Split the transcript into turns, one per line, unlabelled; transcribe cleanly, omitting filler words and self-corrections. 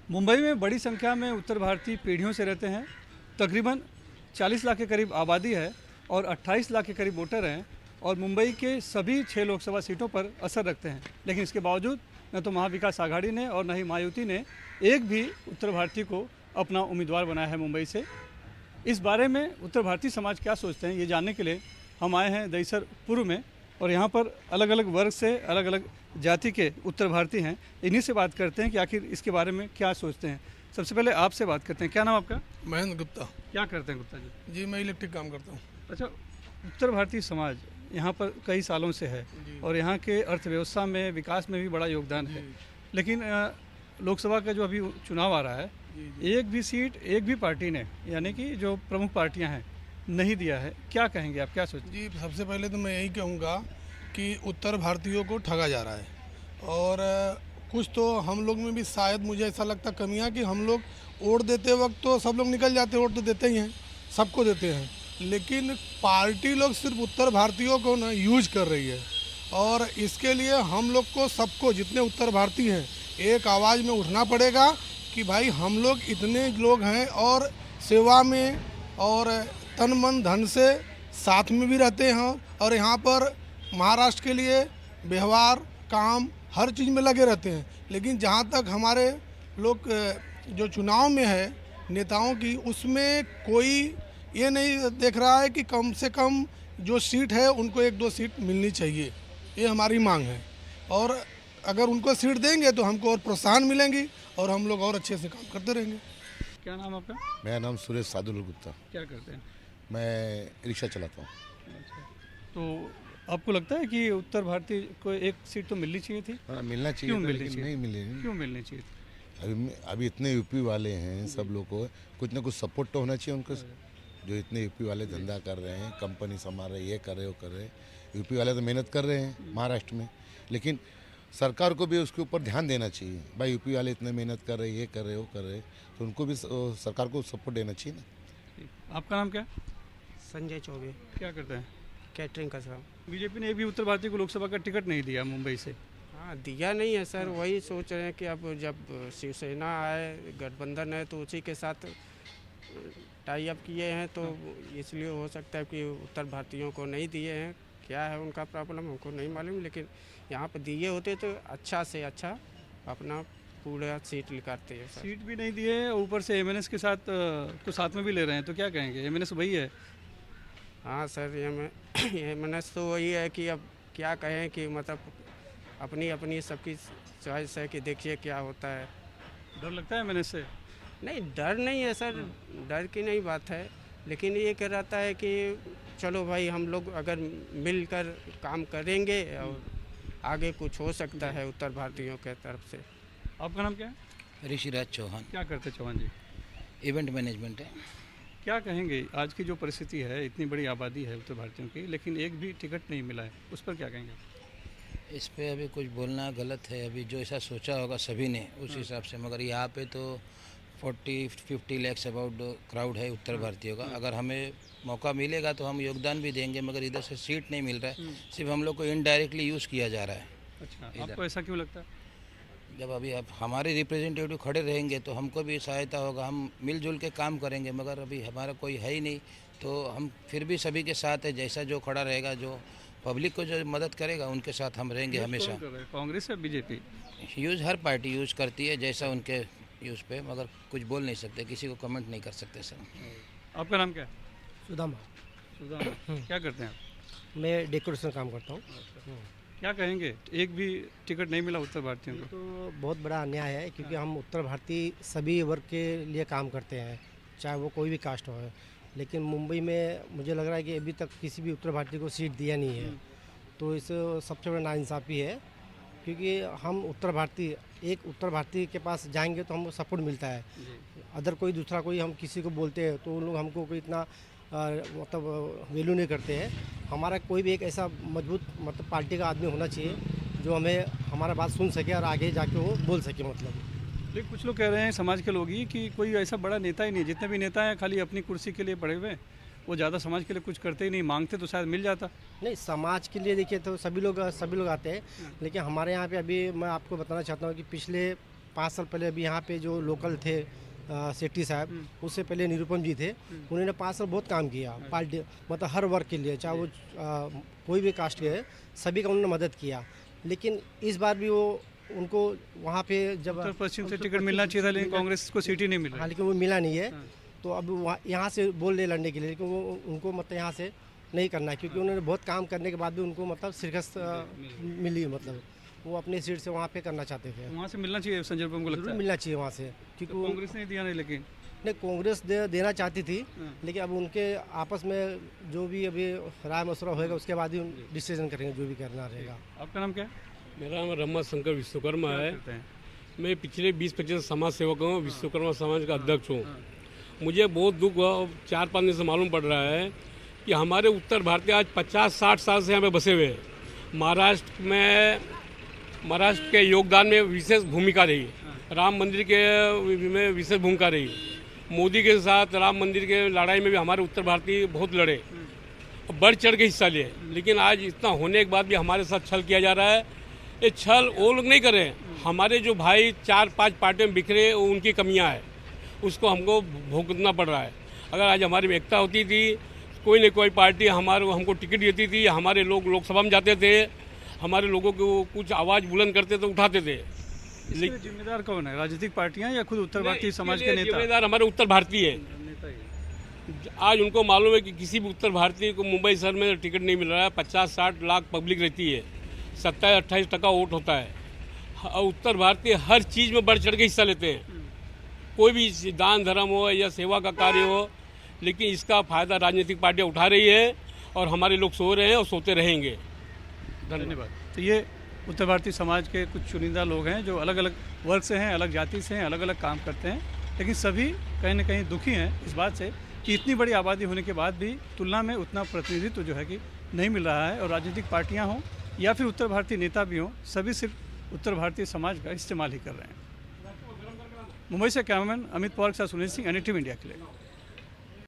मुंबई में बड़ी संख्या में उत्तर भारतीय पीढ़ियों से रहते हैं। तकरीबन 40 लाख के करीब आबादी है और 28 लाख के करीब वोटर हैं और मुंबई के सभी 6 लोकसभा सीटों पर असर रखते हैं। लेकिन इसके बावजूद न तो महाविकास आघाड़ी ने और न ही महायुति ने एक भी उत्तर भारतीय को अपना उम्मीदवार बनाया है मुंबई से। इस बारे में उत्तर भारतीय समाज क्या सोचते हैं, ये जानने के लिए हम आए हैं दहिसर पूर्व में और यहाँ पर अलग अलग वर्ग से अलग अलग जाति के उत्तर भारतीय हैं। इन्हीं से बात करते हैं कि आखिर इसके बारे में क्या सोचते हैं। सबसे पहले आपसे बात करते हैं। क्या नाम आपका?
महेंद्र गुप्ता।
क्या करते हैं गुप्ता जी?
जी, मैं इलेक्ट्रिक काम करता हूँ।
अच्छा, उत्तर भारतीय समाज यहाँ पर कई सालों से है और यहाँ के अर्थव्यवस्था में विकास में भी बड़ा योगदान है। लेकिन लोकसभा का जो अभी चुनाव आ रहा है, एक भी सीट एक भी पार्टी ने, यानी कि जो प्रमुख पार्टियां हैं, नहीं दिया है। क्या कहेंगे आप, क्या सोचते हैं?
जी, सबसे पहले तो मैं यही कहूँगा कि उत्तर भारतीयों को ठगा जा रहा है और कुछ तो हम लोग में भी शायद मुझे ऐसा लगता कमियाँ कि हम लोग वोट देते वक्त तो सब लोग निकल जाते हैं, वोट तो देते ही हैं, सबको देते हैं, लेकिन पार्टी लोग सिर्फ उत्तर भारतीयों को ना यूज कर रही है। और इसके लिए हम लोग को सबको, जितने उत्तर भारतीय हैं, एक आवाज़ में उठना पड़ेगा कि भाई हम लोग इतने लोग हैं और सेवा में और तन मन धन से साथ में भी रहते हैं और यहाँ पर महाराष्ट्र के लिए व्यवहार काम हर चीज़ में लगे रहते हैं। लेकिन जहाँ तक हमारे लोग जो चुनाव में है नेताओं की, उसमें कोई ये नहीं देख रहा है कि कम से कम जो सीट है उनको 1-2 सीट मिलनी चाहिए, ये हमारी मांग है। और अगर उनको सीट देंगे तो हमको और प्रोत्साहन मिलेंगी और हम लोग और अच्छे से काम करते रहेंगे।
क्या नाम आपका?
मेरा नाम सुरेश सादुल गुप्ता।
क्या करते हैं?
मैं रिक्शा चलाता हूँ।
अच्छा, तो आपको लगता है कि उत्तर भारतीय को एक सीट तो मिलनी चाहिए थी?
हाँ, मिलना चाहिए
क्यों
था,
मिलनी
लेकिन
चाहिए?
नहीं मिले।
क्यों मिलनी चाहिए थी?
अभी इतने यूपी वाले हैं, सब लोग को कुछ ना कुछ सपोर्ट तो होना चाहिए उनको। जो इतने यूपी वाले धंधा कर रहे हैं, कंपनी संभाल रहे, ये कर रहे, वो कर रहे, यूपी वाले तो मेहनत कर रहे हैं महाराष्ट्र में, लेकिन सरकार को भी उसके ऊपर ध्यान देना चाहिए। भाई यूपी वाले इतने मेहनत कर रहे, ये कर रहे, वो कर रहे, तो उनको भी सरकार को सपोर्ट देना चाहिए ना।
आपका नाम क्या है?
संजय चौबे।
क्या करते हैं?
कैटरिंग का काम।
बीजेपी ने एक भी उत्तर भारतीय को लोकसभा का टिकट नहीं दिया मुंबई से।
हाँ, दिया नहीं है सर, वही सोच रहे हैं कि अब जब शिवसेना आए, गठबंधन है, तो उसी के साथ टाई अप किए हैं, तो इसलिए हो सकता है कि उत्तर भारतीयों को नहीं दिए हैं। क्या है उनका प्रॉब्लम हमको नहीं मालूम, लेकिन यहाँ पर दिए होते तो अच्छा से अच्छा अपना पूरा सीट निकालते हैं सर।
सीट भी नहीं दिए, ऊपर से एमएनएस के साथ को साथ में भी ले रहे हैं, तो क्या कहेंगे? एमएनएस वही है।
हाँ सर, ये मैंने तो वही है कि अब क्या कहें कि मतलब अपनी अपनी सबकी चॉइस है कि देखिए क्या होता है।
डर लगता है एमएनएस से?
नहीं, डर नहीं है सर, डर की नहीं बात है, लेकिन ये कह रहता है कि चलो भाई हम लोग अगर मिलकर काम करेंगे और आगे कुछ हो सकता है उत्तर भारतीयों के तरफ से।
आपका नाम क्या है?
ऋषिराज चौहान।
क्या करते हैं चौहान जी?
इवेंट मैनेजमेंट है।
क्या कहेंगे आज की जो परिस्थिति है, इतनी बड़ी आबादी है उत्तर भारतीयों की, लेकिन एक भी टिकट नहीं मिला है, उस पर क्या कहेंगे?
इस पे अभी कुछ बोलना गलत है। अभी जो ऐसा सोचा होगा सभी ने उस हिसाब से, मगर यहाँ पे तो 40-50 लैक्स अबाउट क्राउड है उत्तर भारतीयों का। अगर हमें मौका मिलेगा तो हम योगदान भी देंगे, मगर इधर से सीट नहीं मिल रहा है, सिर्फ हम लोग को इनडायरेक्टली यूज़ किया जा रहा है।
अच्छा, आपको ऐसा क्यों लगता है?
जब अभी अब हमारे रिप्रेजेंटेटिव खड़े रहेंगे तो हमको भी सहायता होगा, हम मिलजुल के काम करेंगे, मगर अभी हमारा कोई है ही नहीं, तो हम फिर भी सभी के साथ है। जैसा जो खड़ा रहेगा, जो पब्लिक को जो मदद करेगा, उनके साथ हम रहेंगे हमेशा।
कांग्रेस या बीजेपी?
यूज़ हर पार्टी यूज़ करती है, जैसा उनके यूज़ पे, मगर कुछ बोल नहीं सकते, किसी को कमेंट नहीं कर सकते सर।
आपका नाम क्या है?
सुदामा।
सुदामा। क्या करते हैं आप?
मैं डेकोरेशन काम करता हूँ।
क्या कहेंगे, एक भी टिकट नहीं मिला उत्तर भारतीयों
ये
को?
तो बहुत बड़ा अन्याय है, क्योंकि हम उत्तर भारतीय सभी वर्ग के लिए काम करते हैं, चाहे वो कोई भी कास्ट हो। लेकिन मुंबई में मुझे लग रहा है कि अभी तक किसी भी उत्तर भारतीय को सीट दिया नहीं है, तो इस सबसे बड़ा नाइंसाफ़ी है। क्योंकि हम उत्तर भारतीय के पास जाएंगे तो हमको सपोर्ट मिलता है। अदर कोई दूसरा कोई हम किसी को बोलते हैं तो उन लोग हमको कोई इतना मतलब वैल्यू नहीं करते हैं। हमारा कोई भी एक ऐसा मजबूत मतलब पार्टी का आदमी होना चाहिए जो हमें हमारा बात सुन सके और आगे जाके वो बोल सके। मतलब
लेकिन कुछ लोग कह रहे हैं समाज के लोग ही कि कोई ऐसा बड़ा नेता ही नहीं, जितने भी नेता हैं खाली अपनी कुर्सी के लिए पड़े हुए हैं, वो ज़्यादा समाज के लिए कुछ करते ही नहीं। मांगते तो शायद मिल जाता।
नहीं, समाज के लिए देखिए तो सभी लोग आते हैं, लेकिन हमारे यहाँ पे अभी मैं आपको बताना चाहता हूँ कि पिछले 5 साल पहले अभी यहाँ पे जो लोकल थे सेट्टी साहब, उससे पहले निरुपम जी थे, उन्होंने 5 साल बहुत काम किया पार्टी, मतलब हर वर्ग के लिए, चाहे वो कोई भी कास्ट के है, सभी का उन्होंने मदद किया। लेकिन इस बार भी वो उनको वहाँ पे जब
उत्तर पश्चिम से टिकट मिलना चाहिए था, लेकिन कांग्रेस को सीट ही नहीं मिली।
हाँ, लेकिन वो मिला नहीं है, तो अब वहाँ यहाँ से बोल रहे लड़ने के लिए, लेकिन वो उनको मतलब यहाँ से नहीं करना है, क्योंकि उन्होंने बहुत काम करने के बाद भी उनको मतलब शिरकत मिली, मतलब वो अपनी सीट से वहाँ पे करना चाहते थे।
वहाँ से मिलना चाहिए संजय रुपम को लगता
जरूर
है।
मिलना चाहिए वहाँ से, क्योंकि
तो कांग्रेस ने दिया नहीं, लेकिन
नहीं, कांग्रेस देना चाहती थी, लेकिन अब उनके आपस में जो भी अभी राय मशवरा होएगा उसके बाद ही डिसीजन करेंगे जो भी करना रहेगा।
आपका नाम क्या है?
मेरा नाम रमा शंकर विश्वकर्मा है।
करते हैं
मैं पिछले 20-25 समाज सेवक हूँ, विश्वकर्मा समाज का अध्यक्ष हूँ। मुझे बहुत दुख हुआ, 4-5 दिन से मालूम पड़ रहा है कि हमारे उत्तर भारतीय आज 50-60 साल से यहाँ पे बसे हुए हैं। महाराष्ट्र के योगदान में विशेष भूमिका रही, राम मंदिर के में विशेष भूमिका रही, मोदी के साथ राम मंदिर के लड़ाई में भी हमारे उत्तर भारतीय बहुत लड़े, बढ़ चढ़ के हिस्सा लिए। लेकिन आज इतना होने के बाद भी हमारे साथ छल किया जा रहा है। ये छल वो लोग नहीं कर रहे हैं, हमारे जो भाई 4-5 पार्टियों में बिखरे, उनकी कमियां है, उसको हमको भुगतना पड़ रहा है। अगर आज हमारी एकता होती थी, कोई न कोई पार्टी हमको टिकट देती थी, हमारे लोग लोकसभा में जाते थे, हमारे लोगों को कुछ आवाज़ बुलंद करते थे, उठाते थे।
इसके जिम्मेदार कौन है, राजनीतिक पार्टियां या खुद उत्तर भारतीय समाज के नेता?
जिम्मेदार हमारे उत्तर भारतीय है। आज उनको मालूम है कि किसी भी उत्तर भारतीय को मुंबई शहर में टिकट नहीं मिल रहा है। 50-60 लाख पब्लिक रहती है, 27-28% वोट होता है। उत्तर भारतीय हर चीज़ में बढ़ चढ़ के हिस्सा लेते हैं, कोई भी दान धर्म हो या सेवा का कार्य हो, लेकिन इसका फायदा राजनीतिक पार्टियां उठा रही है और हमारे लोग सो रहे हैं और सोते रहेंगे।
धन्यवाद। तो ये उत्तर भारतीय समाज के कुछ चुनिंदा लोग हैं जो अलग अलग वर्ग से हैं, अलग जाति से हैं, अलग अलग काम करते हैं, लेकिन सभी कहीं ना कहीं दुखी हैं इस बात से कि इतनी बड़ी आबादी होने के बाद भी तुलना में उतना प्रतिनिधित्व जो है कि नहीं मिल रहा है, और राजनीतिक पार्टियां हों या फिर उत्तर भारतीय नेता भी हों, सभी सिर्फ उत्तर भारतीय समाज का इस्तेमाल ही कर रहे हैं। मुंबई से कैमरामैन अमित पवार के साथ सुनील सिंह, NDTV इंडिया के लिए।